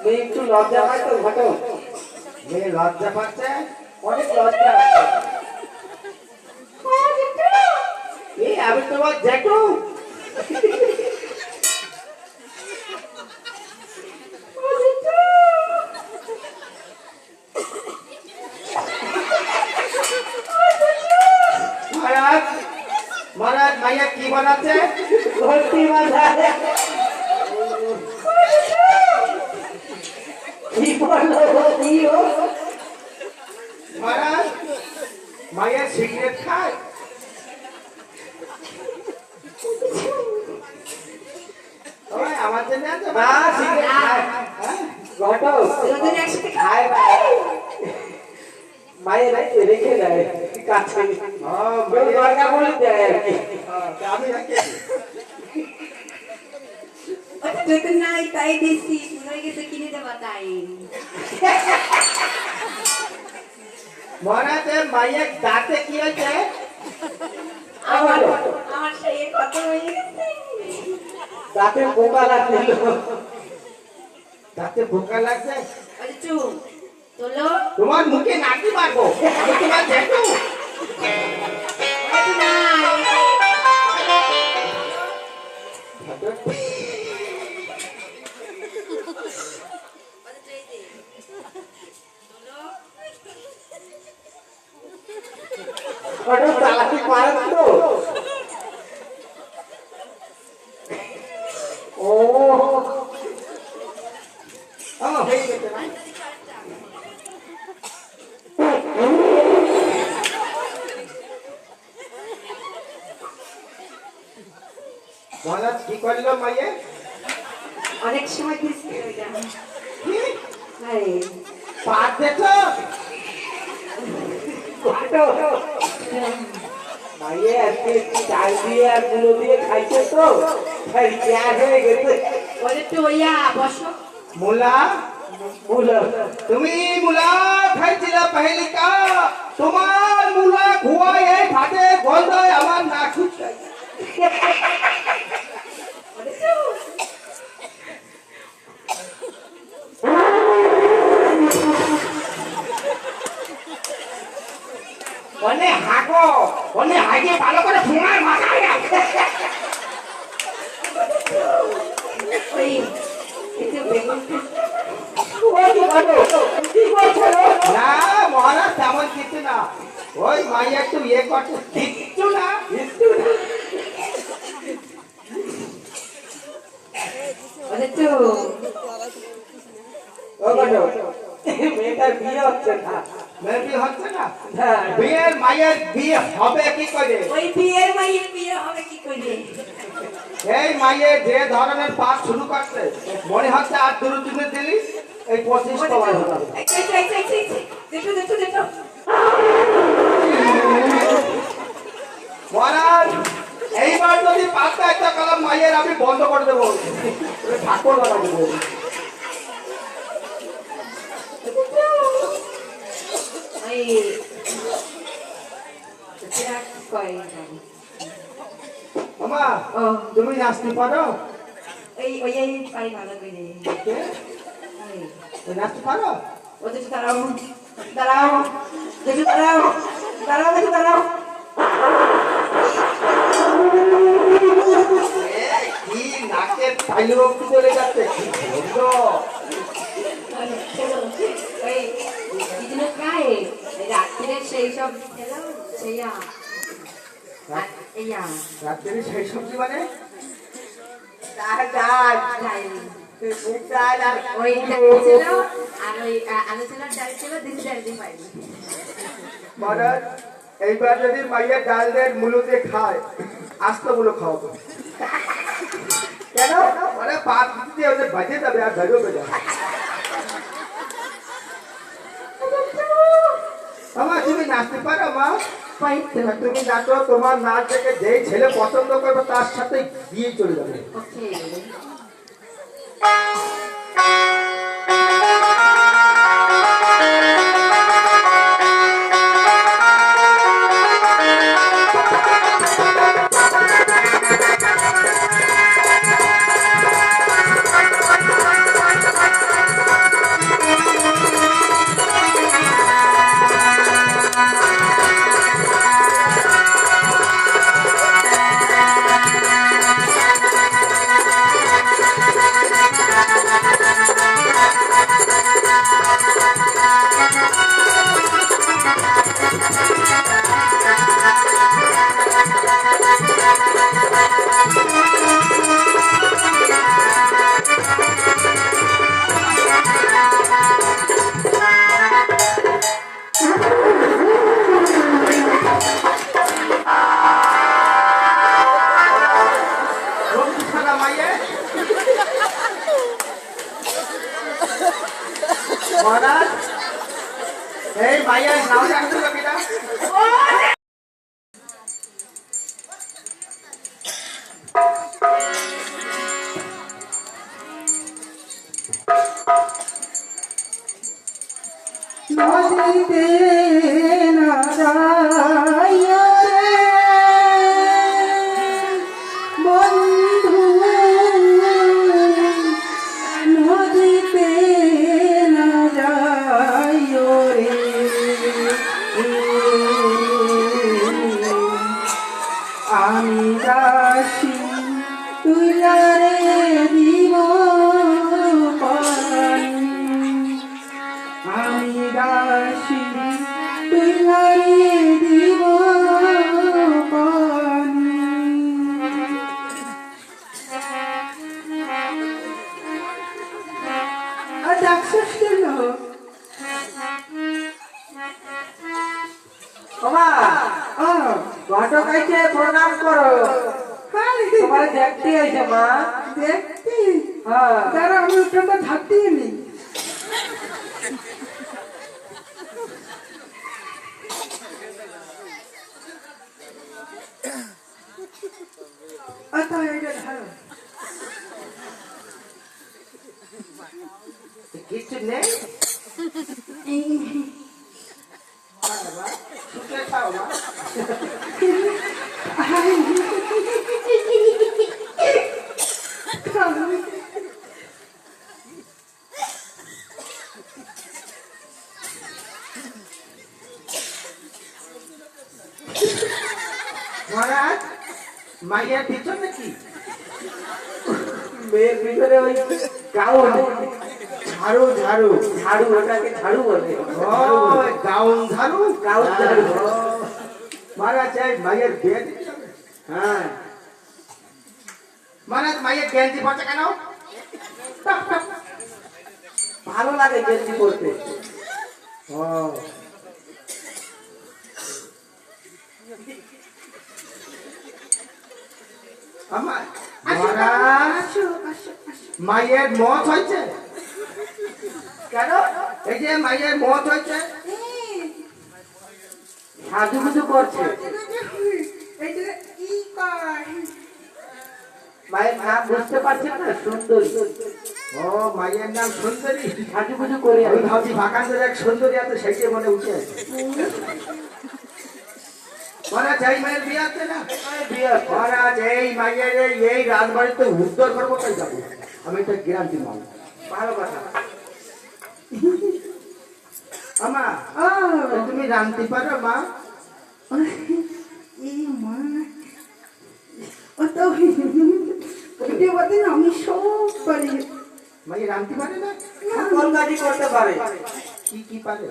মেয়ে একটু লজ্জা পায় তো ঘটক। মেয়ে লজ্জা পাচ্ছে, অনেক লজ্জা। এই আমি তোমার জেঠু। মহারাজ মহারাজ মাইয়া কি বানাচ্ছে? ঘটি বাঁধায়। কি বললো দিও? মহারাজ মাইয়া সিগারেট খায়। ওই আমার জন্য আছে না সিগারেট খায়। ঘটক দুজন একসাথে খায় না। মায়ের রেখে দেয় কাছে। দরকার বলে দেয় আর কি। আমি রাখি। ওটা যেতে নাই তাই দিছি হয়ে গেছে কিনে দেবা তাই মহারাজ মাইয়া দাঁতে কি হয়েছে? আমার আমার সেই কত হয়ে গেছে দাঁতে পোকা লাগছিল। দাঁতে বোকা লাগছে? আরে চুপ তোলো তোমার মুখে নাকি মারবো, আমি তোমার জেঠু। ওটা না ঘটক চালাকি পারেন তো? ও হয়ে গেছে না? মহারাজ কি করলো মাইয়ে? অনেক সময় দিছি ওইটা কি আরে পাত দেখো? মাইয়ে আজকে চাল দিয়ে আর গুলো দিয়ে খাইছে তো তাই গ্যাস হয়ে গেছে। ওটা তো ওইয়া বসো মুলা বুঝলো? তুমি মুলা খাইছিল পহেলি কা? তোমার মুলা খুয়াই এই ফাটে গন্ধয় আমার না খুঁজছে। ওটা তো অনে হাগো, অনে হাগে ভালো করে ফুমার মাথায় না। ওই একটু বেগুন কি করছো? না মহারাজ তেমন কিছু না, ওই মাইয়া একটু ইয়ে করছে, কিচ্ছু না। ওটা তো ও ঘটক মেয়েটার বিয়ে হচ্ছে না। মেয়ের বিয়ে হচ্ছে না? হ্যাঁ, বিয়ের মায়ের বিয়ে হবে কি করে? ওই বিয়ের মাইয়ের বিয়ে হবে কি করে এই মাইয়ে যে ধরনের পাঠ শুরু করছে মনে হচ্ছে আর দুরুদিনে দিলি এই 25 কবার হবে। দেখো দেখো দেখো মহারাজ এইবার যদি পাঁচটা একটা কলম মাইয়ের আমি বন্ধ করে দেবো, ঠাকুর বাবা দেবো। ওই এটা কয় মামা ও তুমি নাচতে পারো? এই ওই এই পাই ভালো করে কে? তুমি নাচতে পারো? ও দেখো দাঁড়াও দাঁড়াও দেখো দাঁড়াও দাঁড়াও দেখো দাঁড়াও কি নাকে তাইলে অব্দি চলে যাচ্ছে, কি সুন্দর। ওই দিদিনো খায় রাত্রে সেই সব খেলো সেইয়া এইয়া রাত্রি সেই সবজি মানে ডাল ডাল ডাল মুগ ডাল আর ওই ডাল ছিল আর ওই আলু ছিল ডাল ছিল দিদি ডাল দিয়ে পাইনি মহারাজ এইবার যদি মাইয়া ডাল দেন মুলুতে খায়, আস্তে গুলো খাওয়াবো। কেন? মানে পাত দিয়ে ওদের বাজে যাবে আর ধরে যাবে। মামা তুমি নাচতে পারো? মা পাইতো তুমি নাচো, তোমার নাচ দেখে যেই ছেলে পছন্দ করবে তার সাথে বিয়ে চলে যাবে। ওকে নদীতে না যায় রে বন্ধু, নদীতে না যায় রে। আমি দাসী তুই রে দিব পানি, আমি দাসী তুই রে দিব পানি। আর ডাকছিস কেন? বাবা ঘটক আইছে, প্রণাম করো। তোমার দেখতে আইছে মা। দেখতে হ্যাঁ তারা আমি ওটা ধাপতে নি। আচ্ছা এটা ধরো। কিছু নেই, শুকে খাও মা। মহারাজ মাইয়ের পিছন নাকি? মেয়ের ভিতরে ওই গাউন, ঝাড়ু ঝাড়ু ঝাড়ু, ওটাকে ঝাড়ু বলে। গাউন ঝাড়ু গাউন ঝাড়ু। মহারাজ এই মাইয়ের বিয়ে দিতে হবে? হ্যাঁ মহারাজ মাইয়ের গেঞ্জি পড়ছে কেন? ভালো লাগে গেঞ্জি পরতে। ও আমার মহারাজ মাইয়ের মত হয়েছে কেন? এই যে মাইয়ের মত হয়েছে, সাজুগুজু করছে। মায়ের নাম বুঝতে পারছেন না? সুন্দরী। ও মাইয়ের নাম সুন্দরী। সাজুগুজু করে আমি ভাবছি বাগানের এক সুন্দরী আছে, সেটি মনে উঠে আছে। মহারাজ এই মায়ের বিয়ে আছে না? মহারাজ এই মাইয়ের এই রাজবাড়িতে উত্তর করবো, তাই যাবো আমি, এটা গ্যারান্টি মাল। ভালো কথা। আমা তুমি রাঁধতে পারো মা? আমি সব পারি। মাই রাঁধতে পারে না? সকল কাজই করতে পারে। কি কি পারে?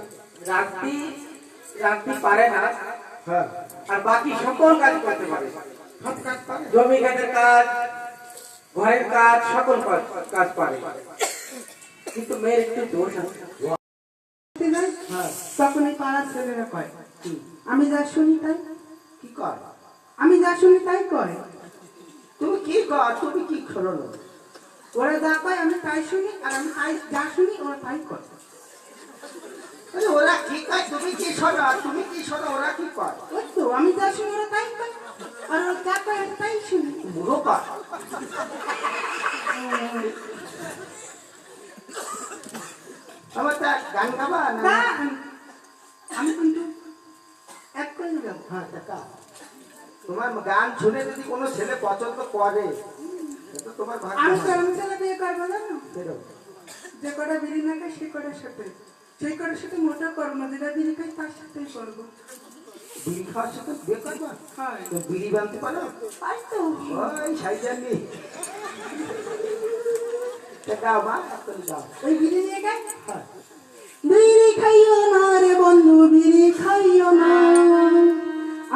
রাত্রি রাত্রি পারে না, হ্যাঁ আর বাকি সকল কাজ করতে পারে। সব কাজ পারে। জমি কাজের কাজ, ঘরের কাজ, সকল কাজ পারে। কিন্তু মেয়ের একটু দোষ আছে। হ্যাঁ তখন এই পাড়ার ছেলেরা কয় আমি যা শুনি তাই, কি কর? আমি যা শুনি তাই করে। তুমি কি কর? তুমি কি করো না? ওরা যা কয় আমি তাই শুনি, আর আমি তাই যা শুনি ওরা তাই করে। আরে ওরা কি কয় তুমি কি শোনো? তুমি কি শোনো? ওরা কি কয়? ওই তো আমি যা শুনি ওরা তাই করে, আর ওরা যা কয় আমি তাই শুনি। বুড়ো কয়। আমার তা গান গাবা না? না, আমি কিন্তু এক করে যাবো। হ্যাঁ টাকা তোমার গান শুনে যদি কোনো ছেলে পছন্দ করে, এটা তোমার ভাগ্য। আমি কেমন ছেলে বিয়ে করবো জানো? বেরো। যে কটা বিড়ি না খায় সে কটার সাথে, সেই কটার সাথে মোটা করবো না, যেটা বিড়ি খাই তার সাথেই করবো। বিড়ি খাওয়ার সাথে বিয়ে করবা? হয় তো বিড়ি বানতে পারো? তাই তো। ওই সাইজানি দাও মা, তুমি দাও। ওই বিড়ি নিয়ে গায়। হ্যাঁ। বিড়ি খাইও না রে বন্ধু, বিড়ি খাইও না,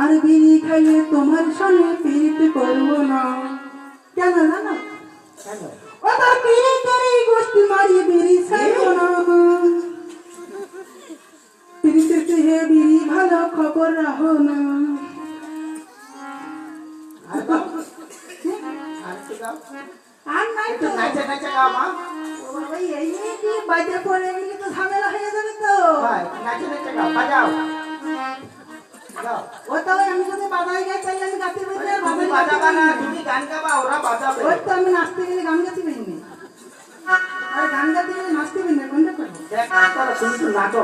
আর বিড়ি খাইলে তোমার সঙ্গে প্রীতি করবো না। কেন জানো? কেন? ও তো বিড়ি করে গোষ্ঠী মারি বিড়ি ছাড়বো না। প্রীতির চেয়ে বিড়ি ভালো, খবর রাখো না। আর দাও। আর একটু দাও। আর নাই একটু তো। নাচে নাচে গাও মা। ও বাবা, এই নিয়ে কি বাজে পড়ে গেলে তো ঝামেলা হয়ে যাবে তো। হ্যাঁ, নাচে নাচে গাও, বাজাও। গাও। ও তো আমি যদি বাজাই গাই তাহলে আমি গাতে পারি আর তুমি বাজাবা না, তুমি গান গাবা, ওরা বাজাবে। ওই তো আমি নাচতে গেলে গান গাতে পারি না, আর গান গাতে গেলে নাচতে পারি না, কোনটা করবো? দেখ, কাজ করো, তুমি একটু নাচো।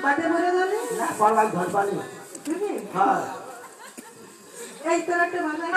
বাটে ভরে জানে না পালাই ধর পানি তুমি হ্যাঁ এই তোর একটা বাজায়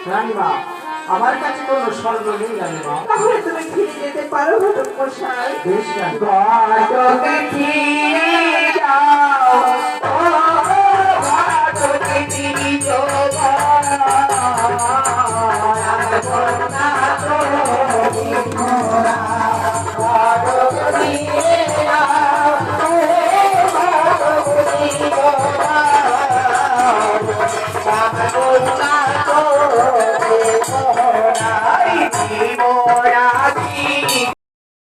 রানীমা আমার কাছে কোনো স্বর্ণ নেই রানীমা তাহলে তুমি ফিরে যেতে পারো ঘটক মশাই। বেশ ঘটকে ফিরে যাও ও ঘটকে ফিরে জীবন